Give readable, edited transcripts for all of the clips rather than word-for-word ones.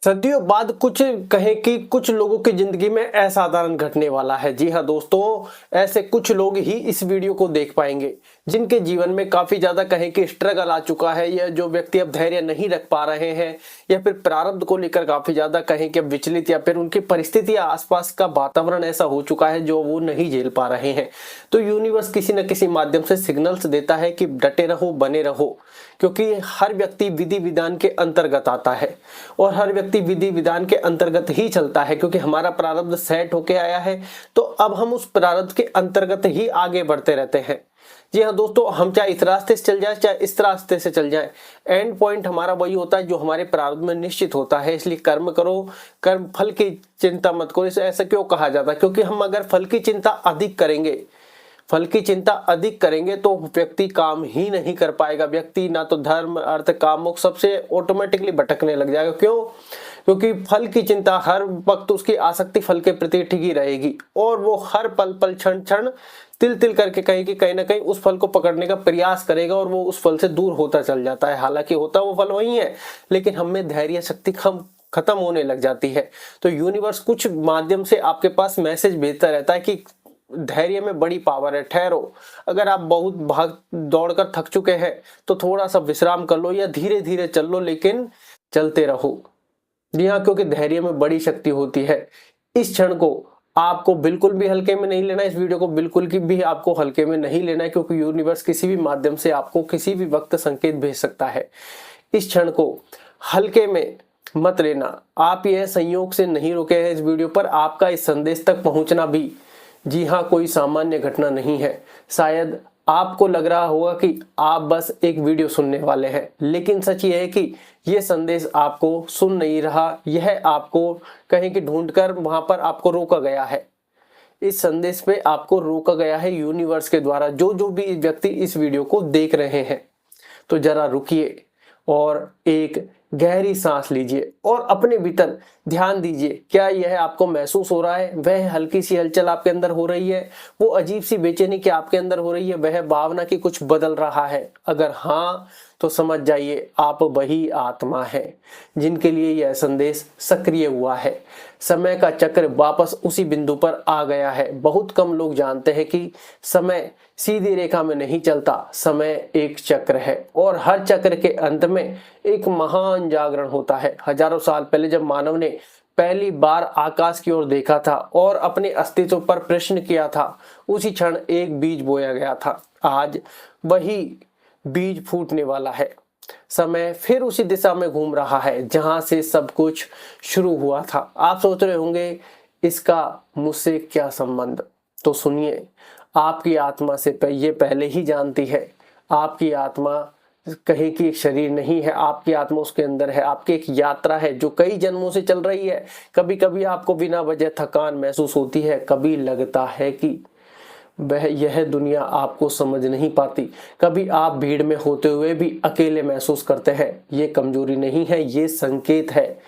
सदियों बाद कुछ कहें कि कुछ लोगों की जिंदगी में असाधारण घटने वाला है। जी हाँ दोस्तों, ऐसे कुछ लोग ही इस वीडियो को देख पाएंगे जिनके जीवन में काफी ज्यादा कहें कि स्ट्रगल आ चुका है, या जो व्यक्ति अब धैर्य नहीं रख पा रहे हैं, या फिर प्रारब्ध को लेकर काफी ज्यादा कहें कि अब विचलित, या फिर उनकी परिस्थितियां आसपास का वातावरण ऐसा हो चुका है जो वो नहीं झेल पा रहे हैं। तो यूनिवर्स किसी न किसी माध्यम से सिग्नल्स देता है कि डटे रहो, बने रहो, क्योंकि हर व्यक्ति विधि विधान के अंतर्गत आता है और हर व्यक्ति विधि विधान के अंतर्गत ही चलता है, क्योंकि हमारा प्रारब्ध सेट होके आया है। तो अब हम उस प्रारब्ध के अंतर्गत ही आगे बढ़ते रहते हैं। जी हाँ दोस्तों, हम चाहे इस रास्ते से चल जाए चाहे इस रास्ते से चल जाए, एंड पॉइंट हमारा वही होता है जो हमारे प्रारब्ध में निश्चित होता है। इसलिए कर्म करो, कर्म फल की चिंता मत करो। इसे ऐसा क्यों कहा जाता है? क्योंकि हम अगर फल की चिंता अधिक करेंगे, फल की चिंता अधिक करेंगे तो व्यक्ति काम ही नहीं कर पाएगा। व्यक्ति ना तो धर्म, अर्थ, काम, मोक्ष सबसे ऑटोमेटिकली भटकने लग जाएगा। क्यों? क्योंकि फल की चिंता हर वक्त, उसकी आसक्ति फल के प्रति टिकी रहेगी और वो हर पल पल, क्षण क्षण, तिल तिल करके कहीं ना कहीं उस फल को पकड़ने का प्रयास करेगा और वो उस फल से दूर होता चल जाता है। हालांकि होता वो फल वही है, लेकिन हमें धैर्य शक्ति खत्म होने लग जाती है। तो यूनिवर्स कुछ माध्यम से आपके पास मैसेज भेजता रहता है कि धैर्य में बड़ी पावर है, ठहरो। अगर आप बहुत भाग दौड़ कर थक चुके हैं तो थोड़ा सा विश्राम कर लो या धीरे धीरे चल लो, लेकिन चलते रहो। जी हाँ, क्योंकि धैर्य में बड़ी शक्ति होती है। इस क्षण को आपको बिल्कुल भी हल्के में नहीं लेना, इस वीडियो को बिल्कुल भी आपको हल्के में नहीं लेना है, क्योंकि यूनिवर्स किसी भी माध्यम से आपको किसी भी वक्त संकेत भेज सकता है। इस क्षण को हल्के में मत लेना। आप यह संयोग से नहीं रुके हैं इस वीडियो पर, आपका इस संदेश तक पहुंचना भी, जी हाँ, कोई सामान्य घटना नहीं है। शायद आपको लग रहा होगा कि आप बस एक वीडियो सुनने वाले हैं, लेकिन सच ये है कि ये संदेश आपको सुन नहीं रहा, यह आपको कहीं कि ढूंढकर वहां पर आपको रोका गया है। इस संदेश पे आपको रोका गया है यूनिवर्स के द्वारा। जो भी व्यक्ति इस वीडियो को देख रहे हैं, तो जरा रुकिए और एक गहरी सांस लीजिए और अपने भीतर ध्यान दीजिए। क्या यह आपको महसूस हो रहा है? वह हल्की सी हलचल आपके अंदर हो रही है? वो अजीब सी बेचैनी क्या आपके अंदर हो रही है? वह भावना की कुछ बदल रहा है? अगर हाँ, तो समझ जाइए आप वही आत्मा है जिनके लिए यह संदेश सक्रिय हुआ है। समय का चक्र वापस उसी बिंदु पर आ गया है। बहुत कम लोग जानते हैं कि समय सीधी रेखा में नहीं चलता, समय एक चक्र है और हर चक्र के अंत में एक महान जागरण होता है। हजारों साल पहले जब मानव ने पहली बार आकाश की ओर देखा था और अपने अस्तित्व पर प्रश्न किया था, उसी क्षण एक बीज बोया गया था। आज वही बीज फूटने वाला है। समय फिर उसी दिशा में घूम रहा है जहां से सब कुछ शुरू हुआ था। आप सोच रहे होंगे इसका मुझसे क्या संबंध? तो सुनिए, आपकी आत्मा से ये पहले ही जानती है। आपकी आत्मा कहीं की एक शरीर नहीं है, आपकी आत्मा उसके अंदर है। आपकी एक यात्रा है जो कई जन्मों से चल रही है। कभी कभी आपको बिना वजह थकान महसूस होती है, कभी लगता है कि वह यह दुनिया आपको समझ नहीं पाती, कभी आप भीड़ में होते हुए भी अकेले महसूस करते हैं। ये कमजोरी नहीं है, ये संकेत है।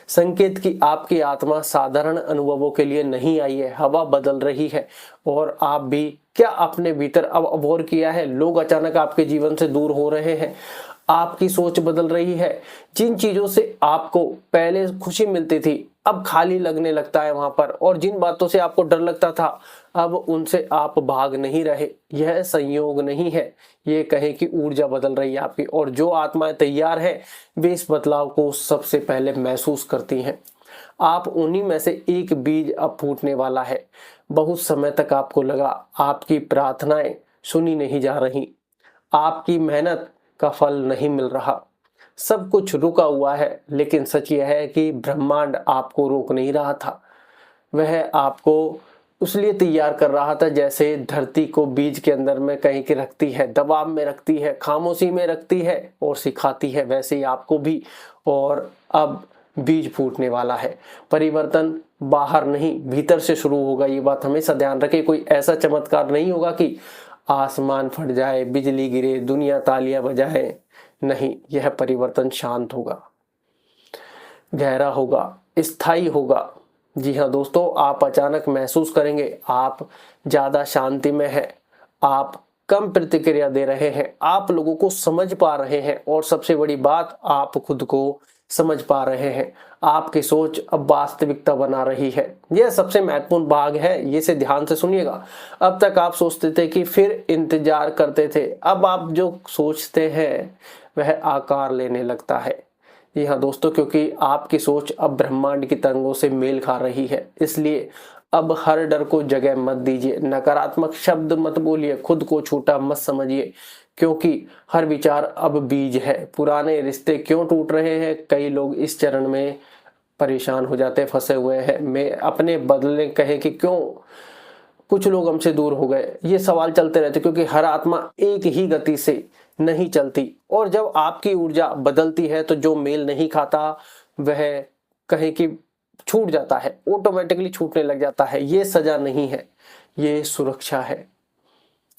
संकेत कि आपकी आत्मा साधारण अनुभवों के लिए नहीं आई है। हवा बदल रही है और आप भी क्या अपने भीतर अब अबोर किया है? लोग अचानक आपके जीवन से दूर हो रहे हैं, आपकी सोच बदल रही है। जिन चीजों से आपको पहले खुशी मिलती थी अब खाली लगने लगता है वहां पर, और जिन बातों से आपको डर लगता था अब उनसे आप भाग नहीं रहे। यह संयोग नहीं है, ये कहें कि ऊर्जा बदल रही है आपकी, और जो आत्माएं तैयार हैं वे इस बदलाव को सबसे पहले महसूस करती हैं। आप उन्हीं में से एक बीज अब फूटने वाला है। बहुत समय तक आपको लगा आपकी प्रार्थनाएं सुनी नहीं जा रही, आपकी मेहनत का फल नहीं मिल रहा, सब कुछ रुका हुआ है। लेकिन सच यह है कि ब्रह्मांड आपको रोक नहीं रहा था। वह आपको इसलिए तैयार कर रहा था जैसे धरती को बीज के अंदर में कहीं की रखती है, दबाव में रखती है, खामोशी में रखती है और सिखाती है, वैसे ही आपको भी। और अब बीज फूटने वाला है। परिवर्तन बाहर नहीं भीतर से शुरू होगा। ये बात हमेशा ध्यान रखें। कोई ऐसा चमत्कार नहीं होगा कि आसमान फट जाए, बिजली गिरे, दुनिया तालियां बजाए। नहीं, यह परिवर्तन शांत होगा, गहरा होगा, स्थायी होगा। जी हाँ दोस्तों, आप अचानक महसूस करेंगे आप ज्यादा शांति में हैं, आप कम प्रतिक्रिया दे रहे हैं, आप लोगों को समझ पा रहे हैं, और सबसे बड़ी बात, आप खुद को समझ पा रहे हैं। आपकी सोच अब वास्तविकता बना रही है। यह सबसे महत्वपूर्ण भाग है, ये से ध्यान से सुनिएगा। अब तक आप सोचते थे कि फिर इंतजार करते थे, अब आप जो सोचते हैं वह आकार लेने लगता है। जी हाँ दोस्तों, क्योंकि आपकी सोच अब ब्रह्मांड की तरंगों से मेल खा रही है। इसलिए अब हर डर को जगह मत दीजिए, नकारात्मक शब्द मत बोलिए, खुद को छोटा मत समझिए, क्योंकि हर विचार अब बीज है। पुराने रिश्ते क्यों टूट रहे हैं? कई लोग इस चरण में परेशान हो जाते हैं, फंसे हुए हैं। मैं अपने बदले कहे कि क्यों कुछ लोग हमसे दूर हो गए, ये सवाल चलते रहते, क्योंकि हर आत्मा एक ही गति से नहीं चलती। और जब आपकी ऊर्जा बदलती है तो जो मेल नहीं खाता वह कहे कि छूट जाता है, ऑटोमेटिकली छूटने लग जाता है। ये सजा नहीं है, ये सुरक्षा है।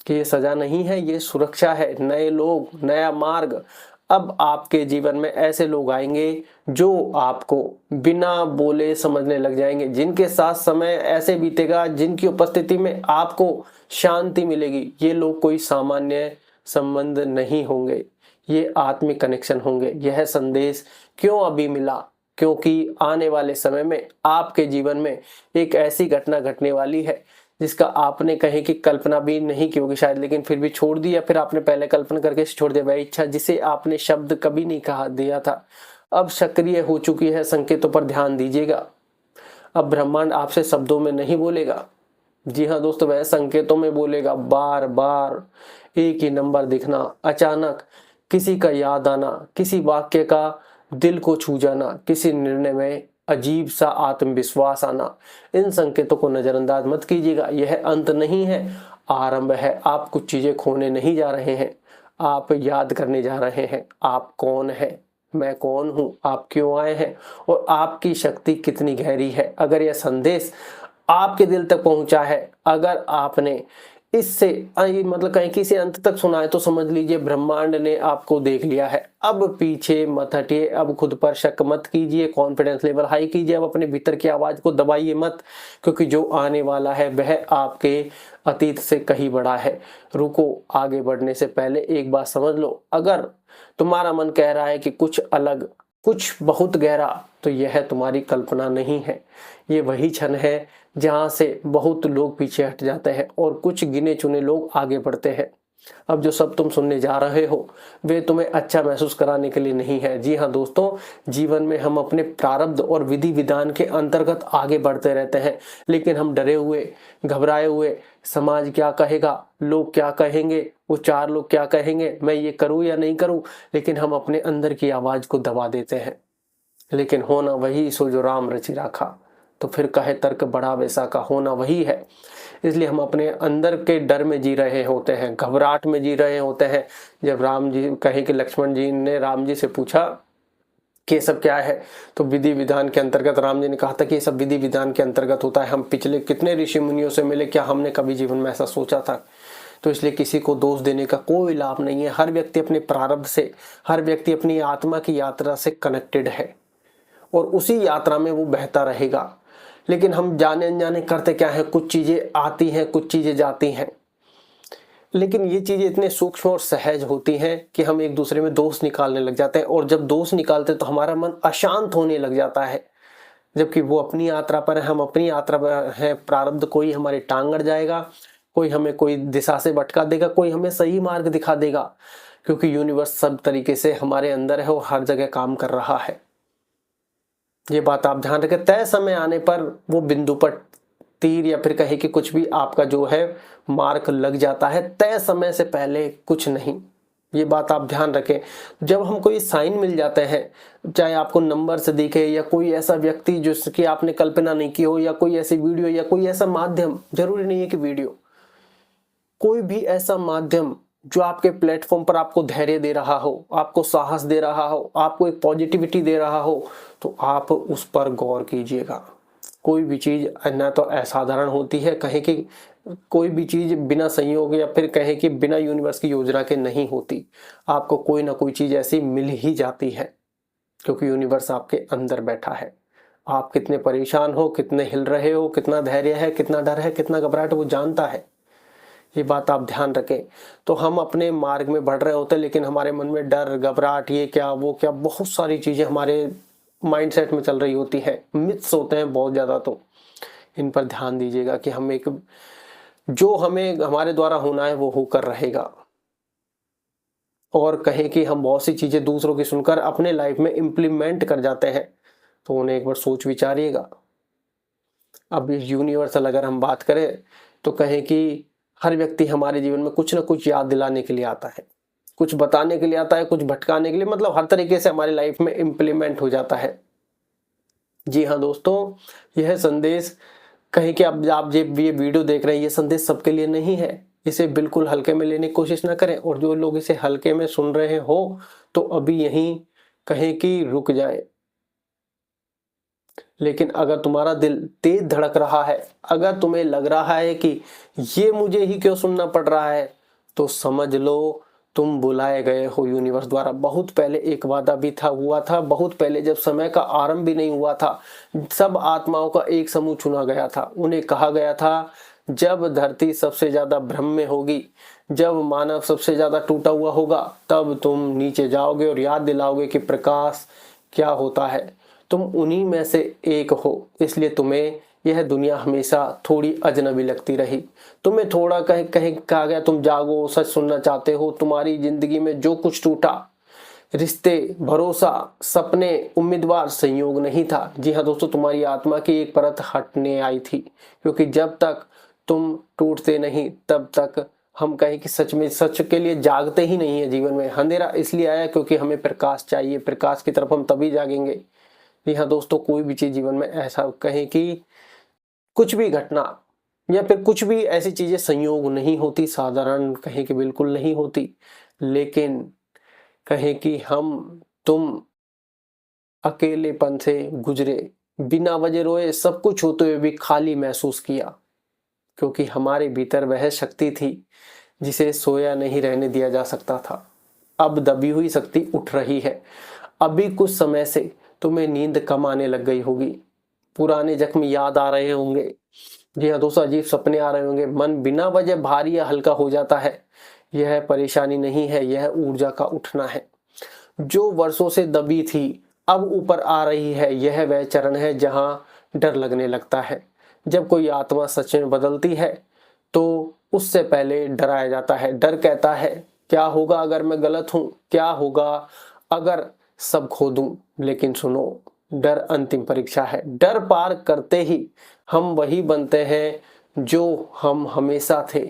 कि ये सजा नहीं है, ये सुरक्षा है। नए लोग, नया मार्ग। अब आपके जीवन में ऐसे लोग आएंगे जो आपको बिना बोले समझने लग जाएंगे, जिनके साथ समय ऐसे बीतेगा, जिनकी उपस्थिति में आपको शांति मिलेगी। ये लोग कोई सामान्य संबंध नहीं होंगे, ये आत्मिक कनेक्शन होंगे। यह संदेश क्यों अभी मिला? क्योंकि आने वाले समय में आपके जीवन में एक ऐसी घटना घटने वाली है जिसका आपने कहीं की कल्पना भी नहीं की होगी शायद, लेकिन फिर भी छोड़ दी, या फिर आपने पहले कल्पना करके छोड़ दिया। वह इच्छा जिसे आपने शब्द कभी नहीं कहा दिया था अब सक्रिय हो चुकी है। संकेतों पर ध्यान दीजिएगा। अब ब्रह्मांड आपसे शब्दों में नहीं बोलेगा। जी हाँ दोस्तों, वह संकेतों में बोलेगा। बार बार एक ही नंबर दिखना, अचानक किसी का याद आना, किसी वाक्य का दिल को छू जाना, किसी निर्णय में अजीब सा आत्मविश्वास आना। इन संकेतों को नजरअंदाज मत कीजिएगा। यह अंत नहीं है, आरंभ है। आप कुछ चीजें खोने नहीं जा रहे हैं, आप याद करने जा रहे हैं। आप कौन है, मैं कौन हूं, आप क्यों आए हैं और आपकी शक्ति कितनी गहरी है। अगर यह संदेश आपके दिल तक पहुंचा है, अगर आपने इससे मतलब कहीं किसी अंत तक सुना है, तो समझ लीजिए ब्रह्मांड ने आपको देख लिया है। अब पीछे मत हटिए, अब खुद पर शक मत कीजिए, कॉन्फिडेंस लेवल हाई कीजिए। अब अपने भीतर की आवाज को दबाइए मत, क्योंकि जो आने वाला है वह आपके अतीत से कहीं बड़ा है। रुको, आगे बढ़ने से पहले एक बात समझ लो। अगर तुम्हारा मन कह रहा है कि कुछ अलग, कुछ बहुत गहरा, तो यह तुम्हारी कल्पना नहीं है। ये वही क्षण है जहां से बहुत लोग पीछे हट जाते हैं और कुछ गिने चुने लोग आगे बढ़ते हैं। अब जो सब तुम सुनने जा रहे हो वे तुम्हें अच्छा महसूस कराने के लिए नहीं है। जी हाँ दोस्तों, जीवन में हम अपने प्रारब्ध और विधि विधान के अंतर्गत आगे बढ़ते रहते हैं, लेकिन हम डरे हुए, घबराए हुए, समाज क्या कहेगा, लोग क्या कहेंगे, वो चार लोग क्या कहेंगे, मैं ये करूं या नहीं करूं, लेकिन हम अपने अंदर की आवाज को दबा देते हैं। लेकिन होना वही सो जो राम रचि राखा, तो फिर कहे तर्क बड़ा वैसा का, होना वही है। इसलिए हम अपने अंदर के डर में जी रहे होते हैं, घबराहट में जी रहे होते हैं। जब राम जी कहे कि लक्ष्मण जी ने राम जी से पूछा कि ये सब क्या है, तो विधि विधान के अंतर्गत, राम जी ने कहा था कि ये सब विधि विधान के अंतर्गत होता है। हम पिछले कितने ऋषि मुनियों से मिले, क्या हमने कभी जीवन में ऐसा सोचा था? तो इसलिए किसी को दोष देने का कोई लाभ नहीं है। हर व्यक्ति अपने प्रारब्ध से, हर व्यक्ति अपनी आत्मा की यात्रा से कनेक्टेड है और उसी यात्रा में वो बहता रहेगा। लेकिन हम जाने अनजाने करते क्या है, कुछ चीजें आती हैं, कुछ चीजें जाती हैं, लेकिन ये चीजें इतने सूक्ष्म और सहज होती हैं कि हम एक दूसरे में दोष निकालने लग जाते हैं। और जब दोष निकालते तो हमारा मन अशांत होने लग जाता है, जबकि वो अपनी यात्रा पर है, हम अपनी यात्रा पर है। प्रारब्ध कोई हमारे टांग अड़ जाएगा, कोई हमें कोई दिशा से भटका देगा, कोई हमें सही मार्ग दिखा देगा, क्योंकि यूनिवर्स सब तरीके से हमारे अंदर है और हर जगह काम कर रहा है। ये बात आप ध्यान रखें। तय समय आने पर वो बिंदु पर तीर या फिर कहे कि कुछ भी आपका जो है मार्क लग जाता है, तय समय से पहले कुछ नहीं। ये बात आप ध्यान रखें। जब हमको ये साइन मिल जाते हैं, चाहे आपको नंबर से दिखे या कोई ऐसा व्यक्ति जिसकी आपने कल्पना नहीं की हो, या कोई ऐसी वीडियो या कोई ऐसा माध्यम, जरूरी नहीं है कि वीडियो, कोई भी ऐसा माध्यम जो आपके प्लेटफॉर्म पर आपको धैर्य दे रहा हो, आपको साहस दे रहा हो, आपको एक पॉजिटिविटी दे रहा हो, तो आप उस पर गौर कीजिएगा। कोई भी चीज न तो असाधारण होती है, कहे कि कोई भी चीज बिना संयोग या फिर कहे कि बिना यूनिवर्स की योजना के नहीं होती। आपको कोई ना कोई चीज ऐसी मिल ही जाती है, क्योंकि यूनिवर्स आपके अंदर बैठा है। आप कितने परेशान हो, कितने हिल रहे हो, कितना धैर्य है, कितना डर है, कितना घबराहट, वो जानता है। ये बात आप ध्यान रखें। तो हम अपने मार्ग में बढ़ रहे होते हैं, लेकिन हमारे मन में डर, घबराहट, ये क्या वो क्या, बहुत सारी चीजें हमारे माइंडसेट में चल रही होती हैं, मिथ्स होते हैं बहुत ज़्यादा। तो इन पर ध्यान दीजिएगा कि हम एक जो हमें हमारे द्वारा होना है वो होकर रहेगा। और कहें कि हम बहुत सी चीज़ें दूसरों की सुनकर अपने लाइफ में इम्प्लीमेंट कर जाते हैं, तो उन्हें एक बार सोच विचारिएगा। अब यूनिवर्सल अगर हम बात करें तो कहें कि हर व्यक्ति हमारे जीवन में कुछ ना कुछ याद दिलाने के लिए आता है, कुछ बताने के लिए आता है, कुछ भटकाने के लिए, मतलब हर तरीके से हमारी लाइफ में इम्प्लीमेंट हो जाता है। जी हाँ दोस्तों, यह संदेश कहें कि अब आप ये वीडियो देख रहे हैं, ये संदेश सबके लिए नहीं है। इसे बिल्कुल हल्के में लेने की कोशिश ना करें, और जो लोग इसे हल्के में सुन रहे हो तो अभी यहीं कहें कि रुक जाए। लेकिन अगर तुम्हारा दिल तेज धड़क रहा है, अगर तुम्हें लग रहा है कि ये मुझे ही क्यों सुनना पड़ रहा है, तो समझ लो तुम बुलाए गए हो यूनिवर्स द्वारा। बहुत पहले एक वादा भी हुआ था, बहुत पहले जब समय का आरंभ भी नहीं हुआ था, सब आत्माओं का एक समूह चुना गया था। उन्हें कहा गया था जब धरती सबसे ज्यादा भ्रम में होगी, जब मानव सबसे ज्यादा टूटा हुआ होगा, तब तुम नीचे जाओगे और याद दिलाओगे कि प्रकाश क्या होता है। तुम उन्हीं में से एक हो, इसलिए तुम्हें यह दुनिया हमेशा थोड़ी अजनबी लगती रही। तुम्हें थोड़ा कहा गया तुम जागो, सच सुनना चाहते हो। तुम्हारी जिंदगी में जो कुछ टूटा, रिश्ते, भरोसा, सपने, उम्मीदवार, संयोग नहीं था। जी हाँ दोस्तों, तुम्हारी आत्मा की एक परत हटने आई थी, क्योंकि जब तक तुम टूटते नहीं तब तक हम कहें कि सच में सच के लिए जागते ही नहीं है। जीवन में अंधेरा इसलिए आया क्योंकि हमें प्रकाश चाहिए, प्रकाश की तरफ हम तभी जागेंगे। जी हाँ दोस्तों, कोई भी चीज जीवन में ऐसा कहें कि कुछ भी घटना या फिर कुछ भी ऐसी चीजें संयोग नहीं होती, साधारण कहें कि बिल्कुल नहीं होती। लेकिन कहें कि तुम अकेलेपन से गुजरे, बिना वजह रोए, सब कुछ होते हुए भी खाली महसूस किया, क्योंकि हमारे भीतर वह शक्ति थी जिसे सोया नहीं रहने दिया जा सकता था। अब दबी हुई शक्ति उठ रही है। अभी कुछ समय से तुम्हें नींद कम आने लग गई होगी, पुराने जख्म याद आ रहे होंगे। जी हाँ दोस्तों, अजीब सपने आ रहे होंगे, मन बिना वजह भारी या हल्का हो जाता है। यह परेशानी नहीं है, यह ऊर्जा का उठना है। जो वर्षों से दबी थी अब ऊपर आ रही है। यह वह चरण है जहां डर लगने लगता है। जब कोई आत्मा सच में बदलती है तो उससे पहले डराया जाता है। डर कहता है क्या होगा अगर मैं गलत हूं, क्या होगा अगर सब खो दूं। लेकिन सुनो, डर अंतिम परीक्षा है। डर पार करते ही हम वही बनते हैं जो हम हमेशा थे।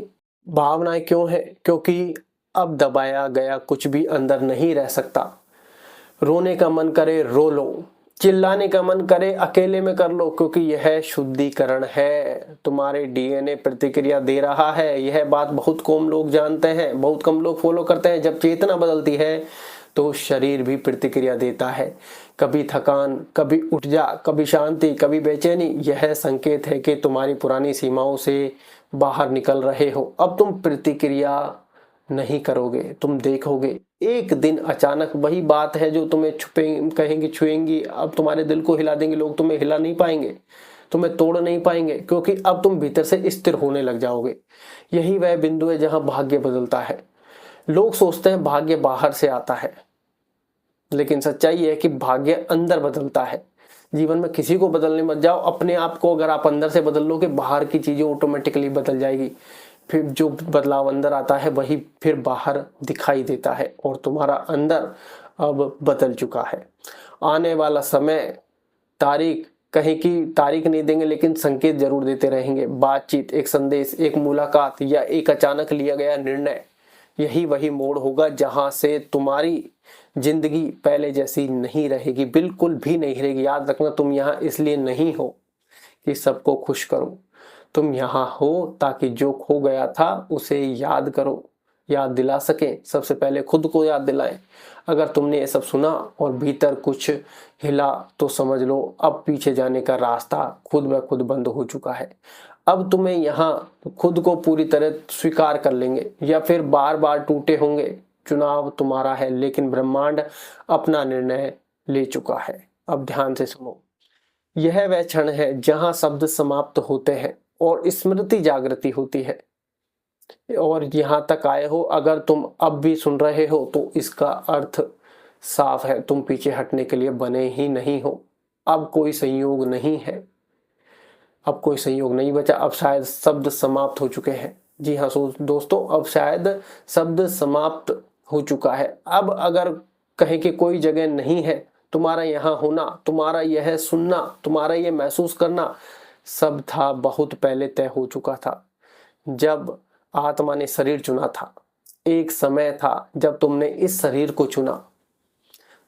भावनाएं क्यों है? क्योंकि अब दबाया गया कुछ भी अंदर नहीं रह सकता। रोने का मन करे रो लो, चिल्लाने का मन करे अकेले में कर लो, क्योंकि यह शुद्धिकरण है। तुम्हारे डीएनए प्रतिक्रिया दे रहा है। यह बात बहुत कम लोग जानते हैं, बहुत कम लोग फॉलो करते हैं। जब चेतना बदलती है तो शरीर भी प्रतिक्रिया देता है। कभी थकान, कभी ऊर्जा, कभी शांति, कभी बेचैनी। यह संकेत है कि तुम्हारी पुरानी सीमाओं से बाहर निकल रहे हो। अब तुम प्रतिक्रिया नहीं करोगे, तुम देखोगे। एक दिन अचानक वही बात है जो तुम्हें कहेंगे छुएंगी, अब तुम्हारे दिल को हिला देंगे। लोग तुम्हें हिला नहीं पाएंगे, तुम्हें तोड़ नहीं पाएंगे, क्योंकि अब तुम भीतर से स्थिर होने लग जाओगे। यही वह बिंदु है जहां भाग्य बदलता है। लोग सोचते हैं भाग्य बाहर से आता है, लेकिन सच्चाई यह है कि भाग्य अंदर बदलता है। जीवन में किसी को बदलने मत जाओ, अपने आप को अगर आप अंदर से बदल लोगे, बाहर की चीजें ऑटोमेटिकली बदल जाएगी। फिर जो बदलाव अंदर आता है वही फिर बाहर दिखाई देता है, और तुम्हारा अंदर अब बदल चुका है। आने वाला समय तारीख कहीं की तारीख नहीं देंगे, लेकिन संकेत जरूर देते रहेंगे। बातचीत, एक संदेश, एक मुलाकात या एक अचानक लिया गया निर्णय, यही वही मोड़ होगा जहां से तुम्हारी जिंदगी पहले जैसी नहीं रहेगी, बिल्कुल भी नहीं रहेगी। याद रखना, तुम यहाँ इसलिए नहीं हो कि सबको खुश करो, तुम यहाँ हो ताकि जो खो गया था उसे याद करो, याद दिला सके। सबसे पहले खुद को याद दिलाएं। अगर तुमने ये सब सुना और भीतर कुछ हिला तो समझ लो अब पीछे जाने का रास्ता खुद ब खुद बंद हो चुका है। अब तुम्हें यहाँ खुद को पूरी तरह स्वीकार कर लेंगे या फिर बार बार टूटे होंगे। चुनाव तुम्हारा है, लेकिन ब्रह्मांड अपना निर्णय ले चुका है। अब ध्यान से सुनो, यह वह क्षण है जहां शब्द समाप्त होते हैं और स्मृति जागृति होती है। और यहां तक आए हो, अगर तुम अब भी सुन रहे हो तो इसका अर्थ साफ है तुम पीछे हटने के लिए बने ही नहीं हो। अब कोई संयोग नहीं है, अब कोई संयोग नहीं बचा, अब शायद शब्द समाप्त हो चुके हैं। जी हाँ दोस्तों, अब शायद शब्द समाप्त हो चुका है। अब अगर कहें कि कोई जगह नहीं है, तुम्हारा यहाँ होना, तुम्हारा यह सुनना, तुम्हारा यह महसूस करना, सब था बहुत पहले तय हो चुका था। जब आत्मा ने शरीर चुना था, एक समय था जब तुमने इस शरीर को चुना।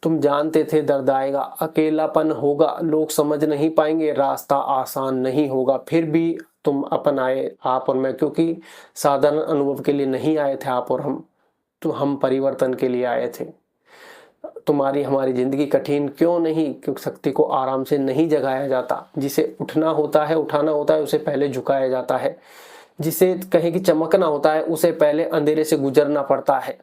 तुम जानते थे दर्द आएगा, अकेलापन होगा, लोग समझ नहीं पाएंगे, रास्ता आसान नहीं होगा, फिर भी तुम अपन आए, आप और मैं, क्योंकि साधारण अनुभव के लिए नहीं आए थे आप और हम, तो हम परिवर्तन के लिए आए थे। तुम्हारी हमारी जिंदगी कठिन क्यों नहीं? क्योंकि शक्ति को आराम से नहीं जगाया जाता। जिसे उठना होता है, उठाना होता है, उसे पहले झुकाया जाता है। जिसे कहें कि चमकना होता है, उसे पहले अंधेरे से गुजरना पड़ता है।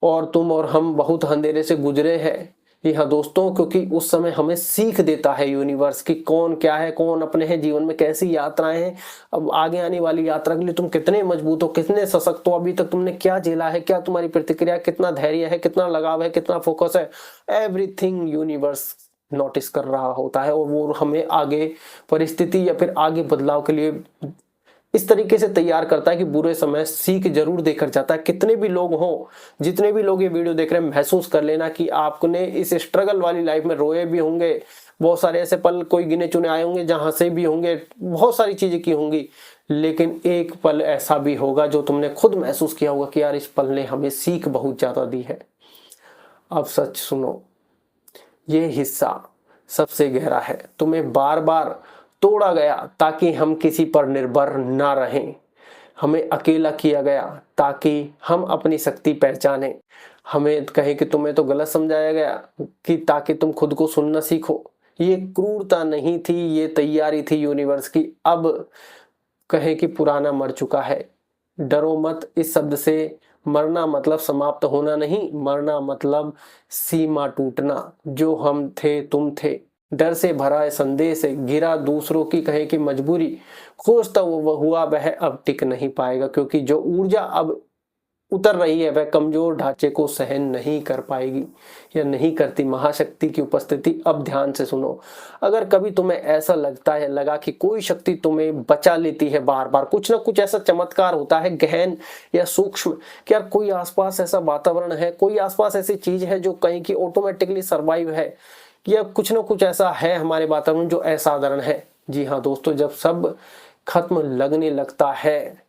और तुम और हम बहुत अंधेरे से गुजरे हैं। जी हाँ दोस्तों, क्योंकि उस समय हमें सीख देता है यूनिवर्स कि कौन क्या है, कौन अपने हैं, जीवन में कैसी यात्राएं हैं। अब आगे आने वाली यात्रा के लिए तुम कितने मजबूत हो, कितने सशक्त हो, अभी तक तुमने क्या झेला है, क्या तुम्हारी प्रतिक्रिया, कितना धैर्य है, कितना लगाव है, कितना फोकस है, एवरीथिंग यूनिवर्स नोटिस कर रहा होता है। और वो हमें आगे परिस्थिति या फिर आगे बदलाव के लिए इस तरीके से तैयार करता है कि बुरे समय सीख जरूर देकर जाता है। कितने भी लोग हों, जितने भी लोग ये वीडियो देख रहे हैं, महसूस कर लेना कि आपने इस स्ट्रगल वाली लाइफ में रोए भी होंगे, बहुत सारे ऐसे पल कोई गिने चुने आए होंगे जहां से भी होंगे, बहुत सारी चीजें की होंगी, लेकिन एक पल ऐसा भी होगा जो तुमने खुद महसूस किया होगा कि यार इस पल ने हमें सीख बहुत ज्यादा दी है। अब सच सुनो, ये हिस्सा सबसे गहरा है। तुम्हें बार बार तोड़ा गया ताकि हम किसी पर निर्भर ना रहें। हमें अकेला किया गया ताकि हम अपनी शक्ति पहचाने। हमें कहे कि तुम्हें तो गलत समझाया गया कि ताकि तुम खुद को सुनना सीखो। ये क्रूरता नहीं थी, ये तैयारी थी यूनिवर्स की। अब कहे कि पुराना मर चुका है। डरो मत इस शब्द से। मरना मतलब समाप्त होना नहीं, मरना मतलब सीमा टूटना। जो हम थे तुम थे, डर से भरा है संदेश है, गिरा दूसरों की कहे कि मजबूरी, खुश तो वो हुआ वह अब टिक नहीं पाएगा, क्योंकि जो ऊर्जा अब उतर रही है वह कमजोर ढांचे को सहन नहीं कर पाएगी या नहीं करती। महाशक्ति की उपस्थिति, अब ध्यान से सुनो। अगर कभी तुम्हें ऐसा लगा कि कोई शक्ति तुम्हें बचा लेती है, बार बार कुछ ना कुछ ऐसा चमत्कार होता है गहन या सूक्ष्म, कि यार कोई आसपास ऐसा वातावरण है, कोई आसपास ऐसी चीज है जो कहीं की ऑटोमेटिकली सर्वाइव है, या कुछ ना कुछ ऐसा है हमारे वातावरण जो असाधारण है। जी हाँ दोस्तों, जब सब खत्म लगने लगता है,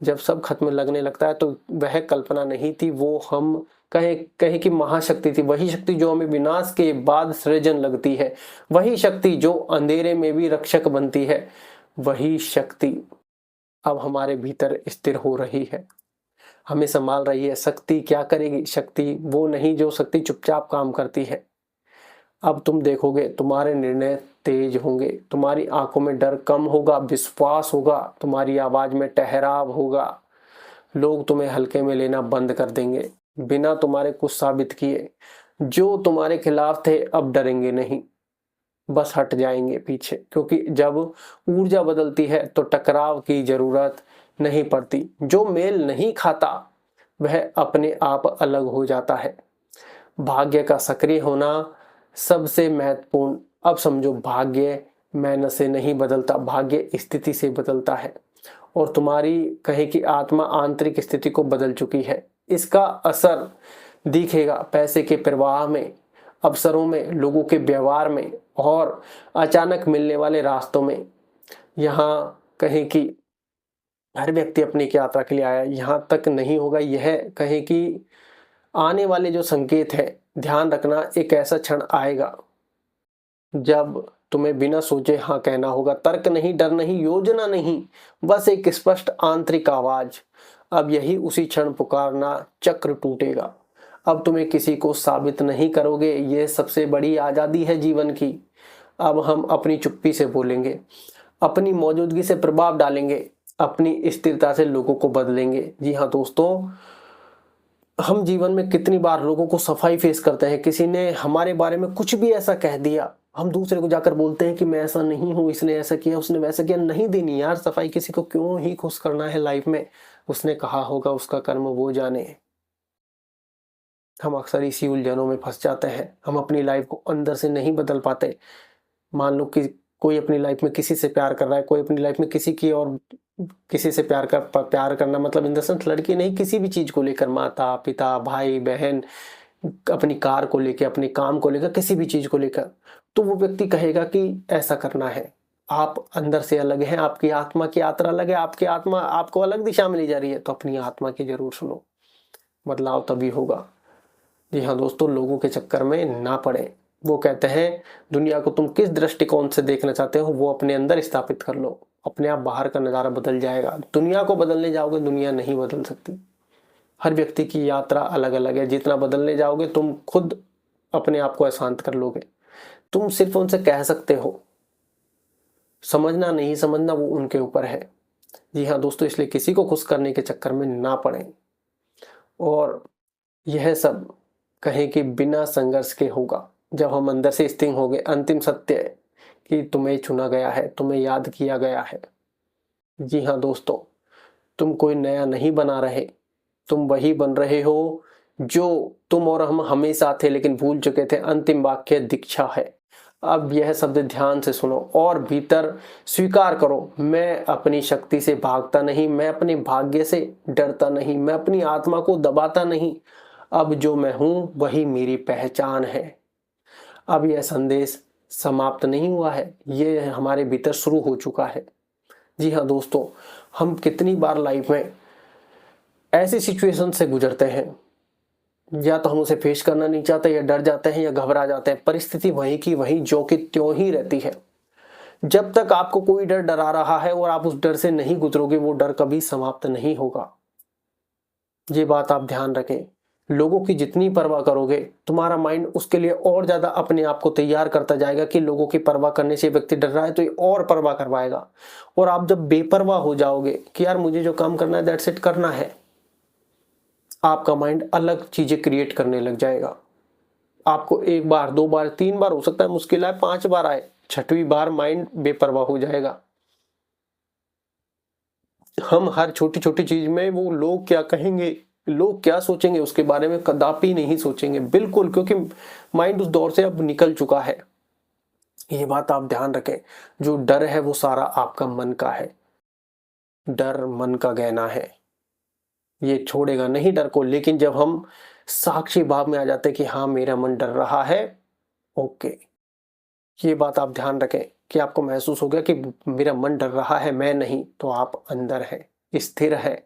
जब सब खत्म लगने लगता है तो वह कल्पना नहीं थी, वो हम कहे कि महाशक्ति थी। वही शक्ति जो हमें विनाश के बाद सृजन लगती है, वही शक्ति जो अंधेरे में भी रक्षक बनती है, वही शक्ति अब हमारे भीतर स्थिर हो रही है, हमें संभाल रही है। शक्ति क्या करेगी? शक्ति वो नहीं जो शक्ति चुपचाप काम करती है। अब तुम देखोगे तुम्हारे निर्णय तेज होंगे, तुम्हारी आंखों में डर कम होगा, विश्वास होगा, तुम्हारी आवाज में ठहराव होगा। लोग तुम्हें हल्के में लेना बंद कर देंगे बिना तुम्हारे कुछ साबित किए। जो तुम्हारे खिलाफ थे अब डरेंगे नहीं, बस हट जाएंगे पीछे, क्योंकि जब ऊर्जा बदलती है तो टकराव की जरूरत नहीं पड़ती। जो मेल नहीं खाता वह अपने आप अलग हो जाता है। भाग्य का सक्रिय होना सबसे महत्वपूर्ण। अब समझो, भाग्य मेहनत से नहीं बदलता, भाग्य स्थिति से बदलता है। और तुम्हारी कहे कि आत्मा आंतरिक स्थिति को बदल चुकी है। इसका असर दिखेगा पैसे के प्रवाह में, अवसरों में, लोगों के व्यवहार में और अचानक मिलने वाले रास्तों में। यहाँ कहें कि हर व्यक्ति अपनी एक यात्रा के लिए आया, यहाँ तक नहीं होगा। यह कहें कि आने वाले जो संकेत है, ध्यान रखना, एक ऐसा क्षण आएगा जब तुम्हें बिना सोचे हाँ कहना होगा। तर्क नहीं, डर नहीं, योजना नहीं, बस एक स्पष्ट आंतरिक आवाज। अब यही उसी क्षण पुकारना, चक्र टूटेगा। अब तुम्हें किसी को साबित नहीं करोगे, यह सबसे बड़ी आजादी है जीवन की। अब हम अपनी चुप्पी से बोलेंगे, अपनी मौजूदगी से प्रभाव डालेंगे, अपनी स्थिरता से लोगों को बदलेंगे। जी हाँ दोस्तों, हम जीवन में कितनी बार लोगों को सफाई फेस करते हैं। किसी ने हमारे बारे में कुछ भी ऐसा कह दिया, हम दूसरे को जाकर बोलते हैं कि मैं ऐसा नहीं हूं, इसने ऐसा किया, उसने वैसा किया। नहीं देनी यार सफाई, किसी को क्यों ही खुश करना है लाइफ में। उसने कहा होगा, उसका कर्म वो जाने। हम अक्सर इसी उलझनों में फंस जाते हैं। हम अपनी लाइफ को अंदर से नहीं बदल पाते। मान लो कि कोई अपनी लाइफ में किसी से प्यार कर रहा है, कोई अपनी लाइफ में किसी की और किसी से प्यार करना मतलब इन द सेंस लड़की नहीं, किसी भी चीज को लेकर, माता पिता भाई बहन, अपनी कार को लेकर, अपने काम को लेकर, किसी भी चीज को लेकर, तो वो व्यक्ति कहेगा कि ऐसा करना है। आप अंदर से अलग हैं, आपकी आत्मा की यात्रा अलग है, आपकी आत्मा आपको अलग दिशा में ले जा रही है, तो अपनी आत्मा की जरूर सुनो। बदलाव तभी होगा। जी हाँ दोस्तों, लोगों के चक्कर में ना पड़े। वो कहते हैं दुनिया को तुम किस दृष्टिकोण से देखना चाहते हो वो अपने अंदर स्थापित कर लो, अपने आप बाहर का नज़ारा बदल जाएगा। दुनिया को बदलने जाओगे, दुनिया नहीं बदल सकती। हर व्यक्ति की यात्रा अलग अलग है। जितना बदलने जाओगे तुम खुद अपने आप को अशांत कर लोगे। तुम सिर्फ उनसे कह सकते हो, समझना नहीं समझना वो उनके ऊपर है। जी हाँ दोस्तों, इसलिए किसी को खुश करने के चक्कर में ना पड़े। और यह सब कहें कि बिना संघर्ष के होगा। जब हम अंदर से स्थिर हो गए, अंतिम सत्य है कि तुम्हें चुना गया है, तुम्हें याद किया गया है। जी हाँ दोस्तों, तुम कोई नया नहीं बना रहे, तुम वही बन रहे हो जो तुम और हम हमेशा थे लेकिन भूल चुके थे। अंतिम वाक्य दीक्षा है। अब यह शब्द ध्यान से सुनो और भीतर स्वीकार करो, मैं अपनी शक्ति से भागता नहीं, मैं अपने भाग्य से डरता नहीं, मैं अपनी आत्मा को दबाता नहीं। अब जो मैं हूं वही मेरी पहचान है। अब यह संदेश समाप्त नहीं हुआ है, यह हमारे भीतर शुरू हो चुका है। जी हाँ दोस्तों, हम कितनी बार लाइफ में ऐसी सिचुएशन से गुजरते हैं, या तो हम उसे फेस करना नहीं चाहते, या डर जाते हैं, या घबरा जाते हैं। परिस्थिति वही की वही जो कि त्यों ही रहती है। जब तक आपको कोई डर डरा रहा है और आप उस डर से नहीं गुजरोगे, वो डर कभी समाप्त नहीं होगा। ये बात आप ध्यान रखें। लोगों की जितनी परवाह करोगे, तुम्हारा माइंड उसके लिए और ज्यादा अपने आप को तैयार करता जाएगा कि लोगों की परवाह करने से व्यक्ति डर रहा है तो ये और परवाह करवाएगा। और आप जब बेपरवाह हो जाओगे कि यार मुझे जो काम करना है दैट्स इट करना है, आपका माइंड अलग चीजें क्रिएट करने लग जाएगा। आपको एक बार, दो बार, तीन बार, हो सकता है मुश्किल आए, 5 बार आए, 6वीं बार माइंड बेपरवाह हो जाएगा। हम हर छोटी छोटी चीज में वो लोग क्या कहेंगे, लोग क्या सोचेंगे उसके बारे में कदापि नहीं सोचेंगे, बिल्कुल, क्योंकि माइंड उस दौर से अब निकल चुका है। ये बात आप ध्यान रखें। जो डर है वो सारा आपका मन का है। डर मन का गहना है, ये छोड़ेगा नहीं डर को। लेकिन जब हम साक्षी भाव में आ जाते हैं कि हाँ मेरा मन डर रहा है, ओके, ये बात आप ध्यान रखें कि आपको महसूस हो गया कि मेरा मन डर रहा है, मैं नहीं, तो आप अंदर है, स्थिर है।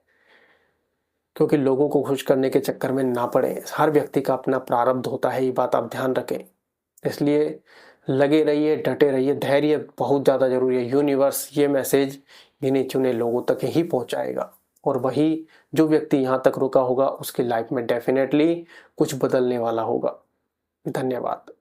क्योंकि लोगों को खुश करने के चक्कर में ना पड़े। हर व्यक्ति का अपना प्रारब्ध होता है, ये बात आप ध्यान रखें। इसलिए लगे रहिए, डटे रहिए, धैर्य बहुत ज़्यादा जरूरी है। यूनिवर्स ये मैसेज गिने चुने लोगों तक ही पहुंचाएगा, और वही जो व्यक्ति यहाँ तक रुका होगा उसकी लाइफ में डेफिनेटली कुछ बदलने वाला होगा। धन्यवाद।